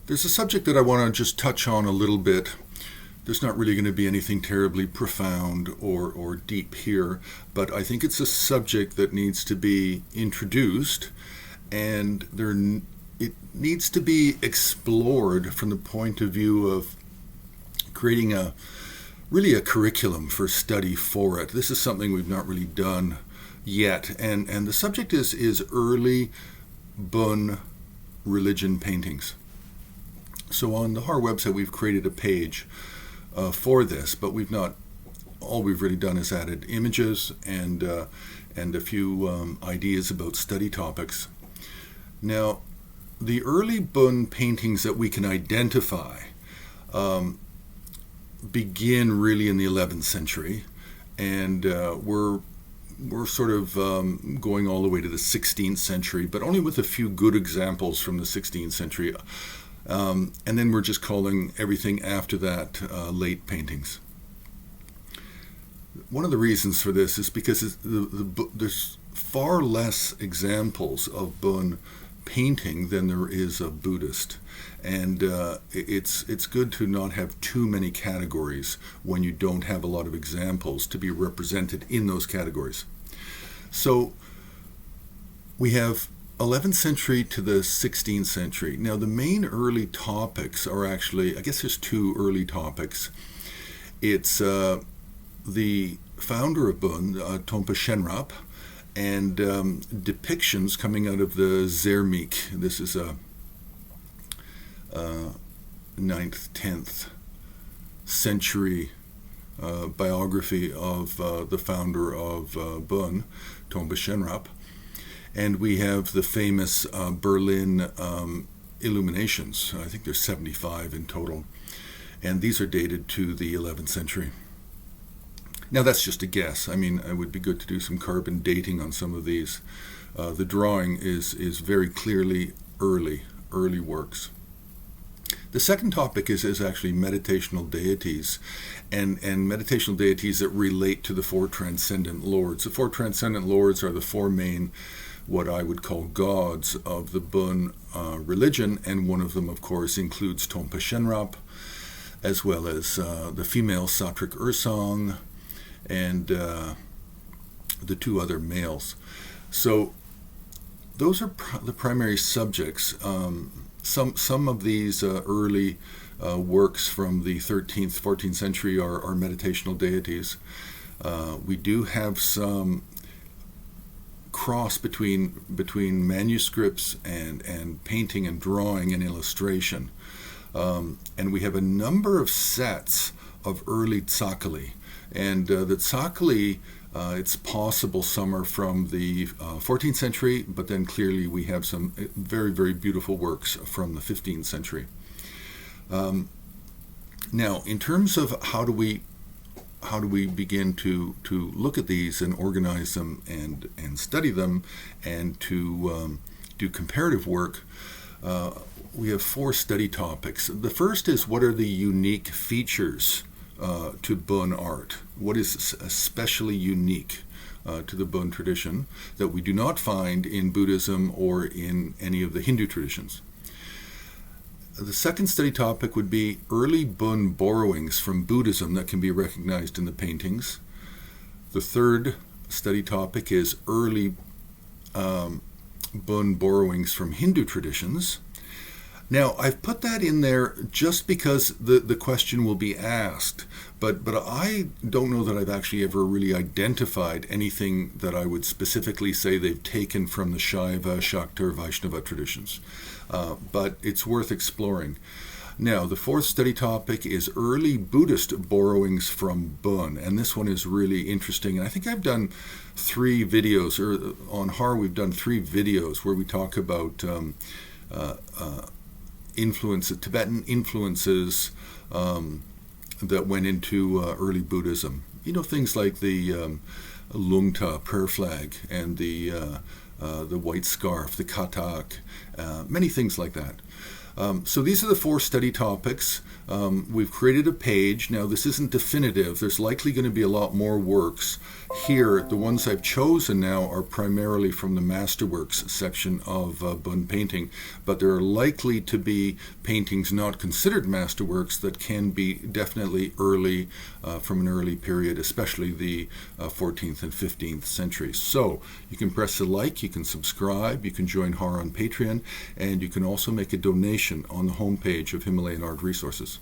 There's a subject that I want to just touch on a little bit. There's not really going to be anything terribly profound or deep here, but I think it's a subject that needs to be introduced, and it needs to be explored from the point of view of creating a curriculum for study for it. This is something we've not really done yet, and the subject is early Bön religion paintings. So on the Har website, we've created a page for this, but all we've really done is added images and a few ideas about study topics. Now, the early Bön paintings that we can identify begin really in the 11th century, and we're sort of going all the way to the 16th century, but only with a few good examples from the 16th century. And then we're just calling everything after that late paintings. One of the reasons for this is because there's far less examples of Bön painting than there is of Buddhist. And it's good to not have too many categories when you don't have a lot of examples to be represented in those categories. So we have 11th century to the 16th century. Now, the main early topics are actually, I guess there's two early topics. It's the founder of Bön, Tonpa Shenrab, and depictions coming out of the Zermig. This is a 9th, 10th century biography of the founder of Bön, Tonpa Shenrab. And we have the famous Berlin illuminations. I think there's 75 in total. And these are dated to the 11th century. Now, that's just a guess. I mean, it would be good to do some carbon dating on some of these. The drawing is very clearly early works. The second topic is actually meditational deities, and meditational deities that relate to the Four Transcendent Lords. The Four Transcendent Lords are the four main, what I would call gods of the Bön religion, and one of them, of course, includes Tonpa Shenrab, as well as the female Satric Ursong, and the two other males. So those are the primary subjects. Some of these early works from the 13th, 14th century are meditational deities. We do have some cross between manuscripts and painting and drawing and illustration. And we have a number of sets of early Tsochog. And the Tsochog, it's possible some are from the 14th century, but then clearly we have some very, very beautiful works from the 15th century. Now, in terms of how do we begin to look at these and organize them and study them and to do comparative work, we have four study topics. The first is, what are the unique features to Bön art? What is especially unique to the Bön tradition that we do not find in Buddhism or in any of the Hindu traditions? The second study topic would be early Bön borrowings from Buddhism that can be recognized in the paintings. The third study topic is early Bön borrowings from Hindu traditions. Now, I've put that in there just because the question will be asked, but I don't know that I've actually ever really identified anything that I would specifically say they've taken from the Shaiva, Shakta, or Vaishnava traditions. But it's worth exploring. Now, the fourth study topic is early Buddhist borrowings from Bön, and this one is really interesting. And I think I've done 3 videos, or on Har we've done 3 videos where we talk about Tibetan influences that went into early Buddhism. You know, things like the Lungta prayer flag and the white scarf, the katak, many things like that. So these are the 4 study topics. We've created a page. Now, this isn't definitive. There's likely going to be a lot more works. Here, the ones I've chosen now are primarily from the Masterworks section of Bund painting, but there are likely to be paintings not considered Masterworks that can be definitely early, from an early period, especially the 14th and 15th centuries. So you can press a like, you can subscribe, you can join HAR on Patreon, and you can also make a donation on the homepage of Himalayan Art Resources.